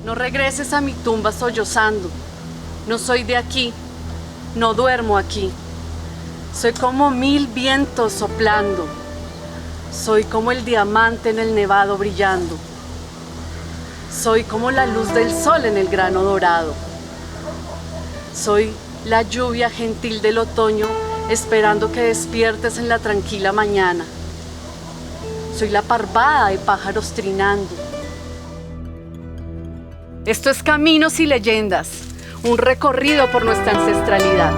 No regreses a mi tumba sollozando. No soy de aquí, no duermo aquí. Soy como 1000 vientos soplando. Soy como el diamante en el nevado brillando. Soy como la luz del sol en el grano dorado. Soy la lluvia gentil del otoño esperando que despiertes en la tranquila mañana. Soy la parvada de pájaros trinando. Esto es Caminos y Leyendas, un recorrido por nuestra ancestralidad.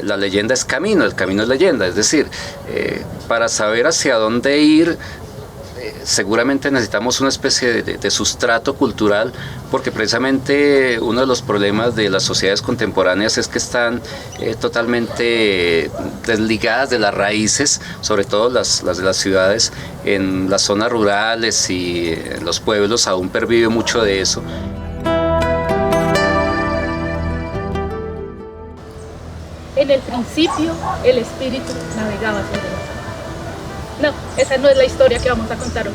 La leyenda es camino, el camino es leyenda, es decir, para saber hacia dónde ir, seguramente necesitamos una especie de sustrato cultural, porque precisamente uno de los problemas de las sociedades contemporáneas es que están totalmente desligadas de las raíces, sobre todo las de las ciudades. En las zonas rurales y en los pueblos aún pervive mucho de eso. En el principio, el espíritu navegaba sobre las aguas. No, esa no es la historia que vamos a contar hoy.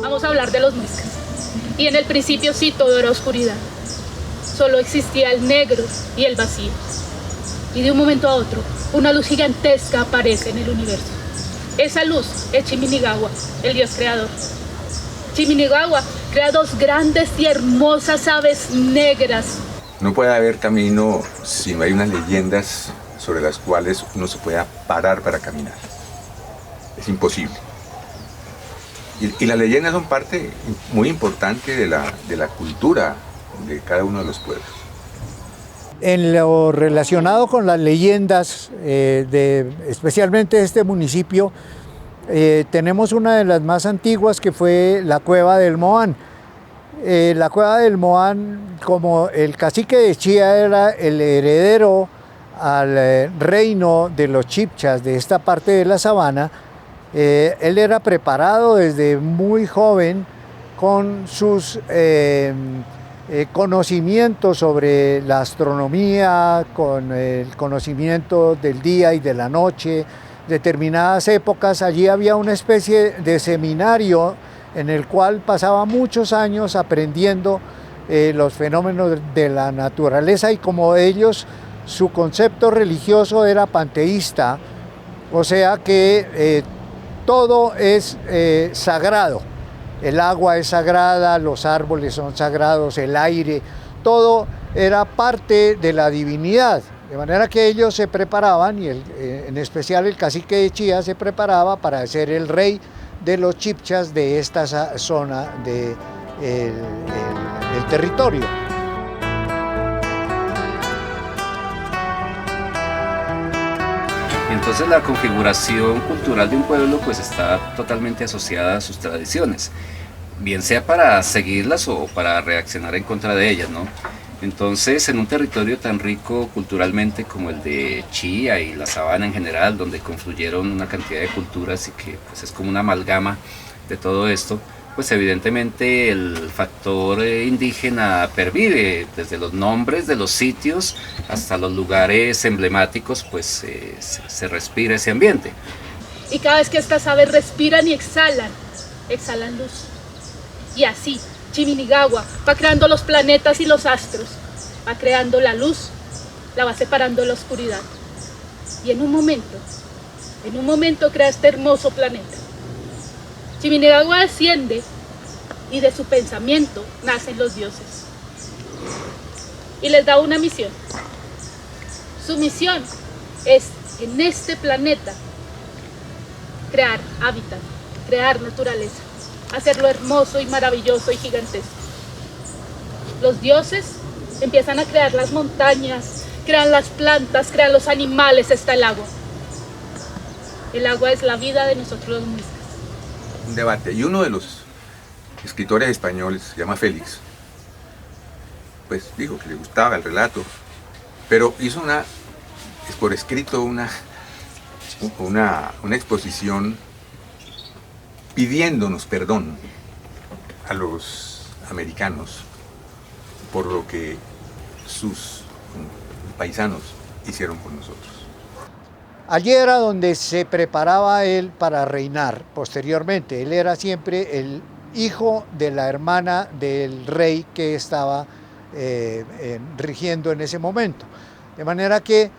Vamos a hablar de los muiscas. Y en el principio sí, todo era oscuridad. Solo existía el negro y el vacío. Y de un momento a otro, una luz gigantesca aparece en el universo. Esa luz es Chiminigawa, el dios creador. Chiminigawa crea dos grandes y hermosas aves negras. No puede haber camino si no hay unas leyendas sobre las cuales uno se pueda parar para caminar. Es imposible. Y las leyendas son parte muy importante de la cultura de cada uno de los pueblos. En lo relacionado con las leyendas, especialmente de este municipio, tenemos una de las más antiguas que fue la Cueva del Moán. La Cueva del Moán, como el cacique de Chía era el heredero al reino de los chibchas de esta parte de la sabana, él era preparado desde muy joven con sus conocimientos sobre la astronomía, con el conocimiento del día y de la noche. Determinadas épocas allí había una especie de seminario en el cual pasaba muchos años aprendiendo los fenómenos de la naturaleza, y como ellos, su concepto religioso era panteísta, o sea que todo es sagrado. El agua es sagrada, los árboles son sagrados, el aire, todo era parte de la divinidad. De manera que ellos se preparaban, y en especial el cacique de Chía se preparaba para ser el rey de los chibchas de esta zona del territorio. Entonces la configuración cultural de un pueblo pues está totalmente asociada a sus tradiciones, bien sea para seguirlas o para reaccionar en contra de ellas, ¿no? Entonces, en un territorio tan rico culturalmente como el de Chía y la sabana en general, donde confluyeron una cantidad de culturas y que pues, es como una amalgama de todo esto, pues evidentemente el factor indígena pervive, desde los nombres de los sitios hasta los lugares emblemáticos, pues se respira ese ambiente. Y cada vez que estas aves respiran y exhalan luz. Y así, Chiminigawa va creando los planetas y los astros, va creando la luz, la va separando de la oscuridad. Y en un momento crea este hermoso planeta. Chiminigawa asciende y de su pensamiento nacen los dioses. Y les da una misión. Su misión es, en este planeta, crear hábitat, crear naturaleza, hacerlo hermoso y maravilloso y gigantesco. Los dioses empiezan a crear las montañas, crean las plantas, crean los animales, está el agua. El agua es la vida de nosotros los muiscas. Un debate, y uno de los escritores españoles, se llama Félix, pues dijo que le gustaba el relato, pero hizo por escrito una exposición pidiéndonos perdón a los americanos por lo que sus paisanos hicieron con nosotros. Allí era donde se preparaba él para reinar posteriormente. Él era siempre el hijo de la hermana del rey que estaba rigiendo en ese momento. De manera que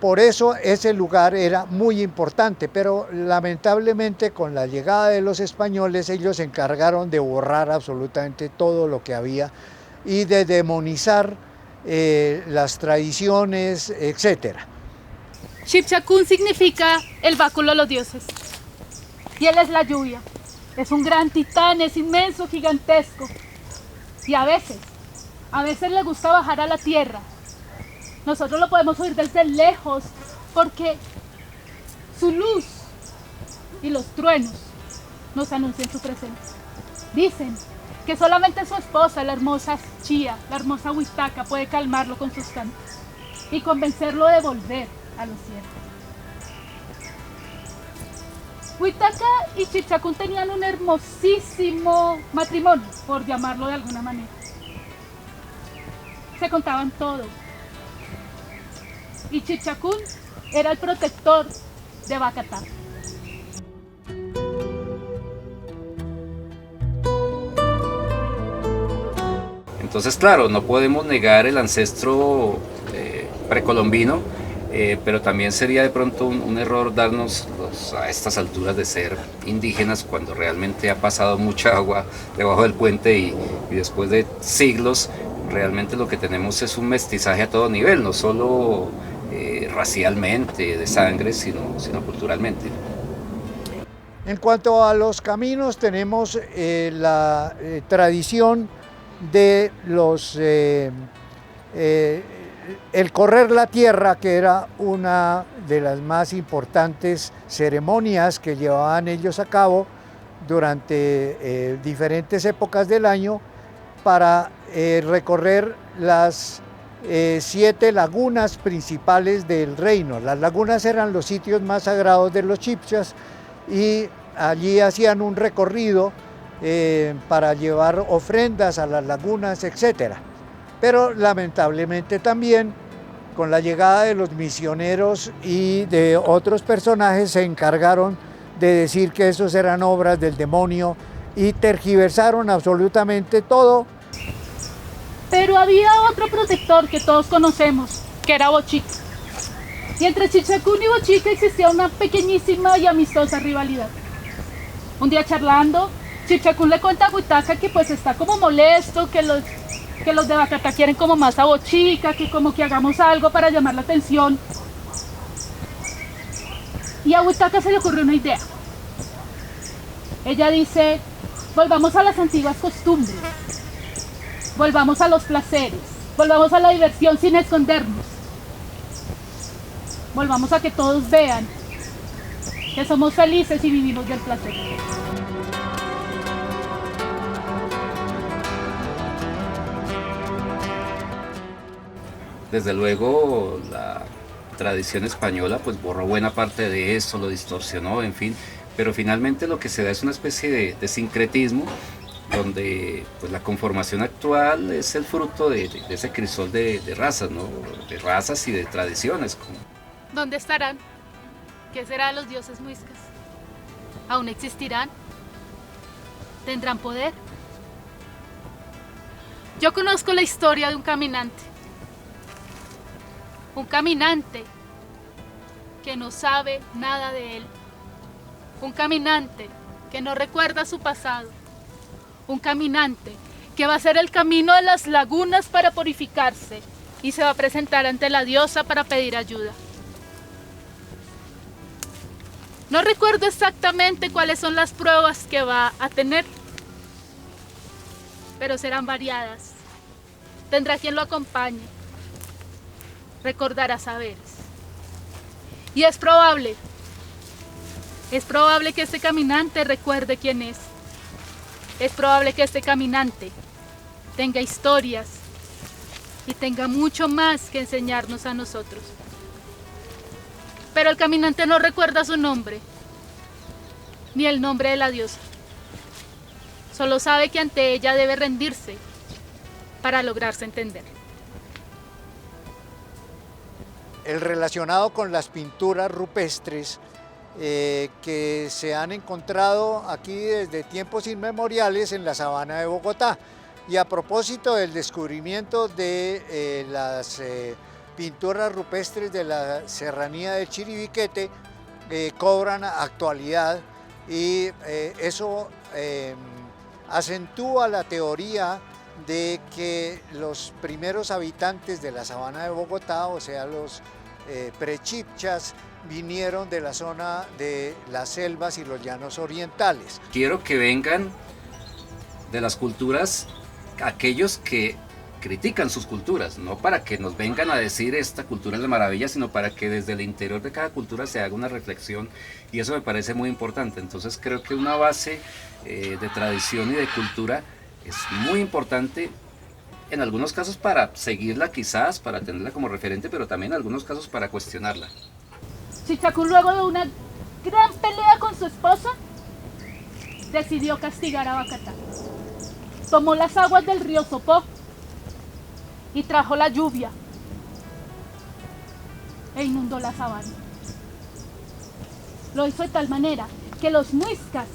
por eso ese lugar era muy importante, pero lamentablemente con la llegada de los españoles ellos se encargaron de borrar absolutamente todo lo que había y de demonizar las tradiciones, etcétera. Chipchacún significa el báculo de los dioses. Y él es la lluvia. Es un gran titán, es inmenso, gigantesco. Y a veces le gusta bajar a la tierra. Nosotros lo podemos oír desde lejos porque su luz y los truenos nos anuncian su presencia. Dicen que solamente su esposa, la hermosa Chía, la hermosa Huitaca, puede calmarlo con sus cantos y convencerlo de volver a los cielos. Huitaca y Chipchacún tenían un hermosísimo matrimonio, por llamarlo de alguna manera. Se contaban todo. Y Chipchacún era el protector de Bacatá. Entonces, claro, no podemos negar el ancestro precolombino, pero también sería de pronto un error darnos a estas alturas de ser indígenas cuando realmente ha pasado mucha agua debajo del puente y después de siglos realmente lo que tenemos es un mestizaje a todo nivel, no solo racialmente, de sangre, sino culturalmente. En cuanto a los caminos, tenemos la tradición de el correr la tierra, que era una de las más importantes ceremonias que llevaban ellos a cabo durante diferentes épocas del año para recorrer las 7 lagunas principales del reino. Las lagunas eran los sitios más sagrados de los chipchas y allí hacían un recorrido para llevar ofrendas a las lagunas, etc. Pero lamentablemente también con la llegada de los misioneros y de otros personajes se encargaron de decir que esos eran obras del demonio y tergiversaron absolutamente todo. Pero había otro protector que todos conocemos, que era Bochica. Y entre Chipchacún y Bochica existía una pequeñísima y amistosa rivalidad. Un día charlando, Chipchacún le cuenta a Huitaca que pues está como molesto, que los de Bacatá quieren como más a Bochica, que como que hagamos algo para llamar la atención. Y a Huitaca se le ocurrió una idea. Ella dice, volvamos a las antiguas costumbres. Volvamos a los placeres, volvamos a la diversión sin escondernos. Volvamos a que todos vean que somos felices y vivimos del placer. Desde luego la tradición española pues borró buena parte de esto, lo distorsionó, en fin, pero finalmente lo que se da es una especie de sincretismo donde pues, la conformación actual es el fruto de ese crisol de razas, ¿no? De razas y de tradiciones. ¿Dónde estarán? ¿Qué será de los dioses muiscas? ¿Aún existirán? ¿Tendrán poder? Yo conozco la historia de un caminante que no sabe nada de él, un caminante que no recuerda su pasado, un caminante que va a hacer el camino de las lagunas para purificarse y se va a presentar ante la diosa para pedir ayuda. No recuerdo exactamente cuáles son las pruebas que va a tener, pero serán variadas. Tendrá quien lo acompañe, recordará saberes. Y es probable que este caminante recuerde quién es. Es probable que este caminante tenga historias y tenga mucho más que enseñarnos a nosotros. Pero el caminante no recuerda su nombre, ni el nombre de la diosa. Solo sabe que ante ella debe rendirse para lograrse entender. el relacionado con las pinturas rupestres que se han encontrado aquí desde tiempos inmemoriales en la sabana de Bogotá. Y a propósito del descubrimiento de las pinturas rupestres de la serranía del Chiribiquete, cobran actualidad y eso acentúa la teoría de que los primeros habitantes de la sabana de Bogotá, o sea los prechipchas, vinieron de la zona de las selvas y los llanos orientales. Quiero que vengan de las culturas aquellos que critican sus culturas, no para que nos vengan a decir esta cultura es la maravilla, sino para que desde el interior de cada cultura se haga una reflexión, y eso me parece muy importante. Entonces creo que una base de tradición y de cultura es muy importante, en algunos casos para seguirla quizás, para tenerla como referente, pero también en algunos casos para cuestionarla. Chichacún, luego de una gran pelea con su esposa, decidió castigar a Bacatá. Tomó las aguas del río Sopó y trajo la lluvia e inundó la sabana. Lo hizo de tal manera que los muiscas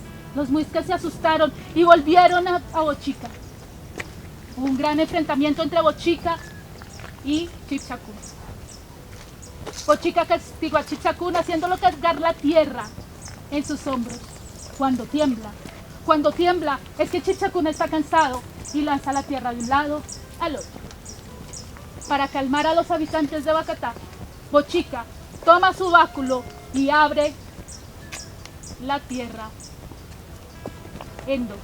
se asustaron y volvieron a Bochica. Hubo un gran enfrentamiento entre Bochica y Chipchacún. Bochica castigó a Chipchacún haciéndolo cargar la tierra en sus hombros. Cuando tiembla es que Chipchacún está cansado y lanza la tierra de un lado al otro. Para calmar a los habitantes de Bacatá, Bochica toma su báculo y abre la tierra en dos.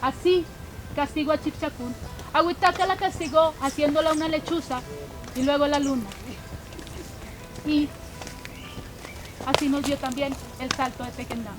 Así castigó a Chipchacún. A Huitaca la castigó haciéndola una lechuza y luego la luna. Y así nos dio también el salto de Tequendama.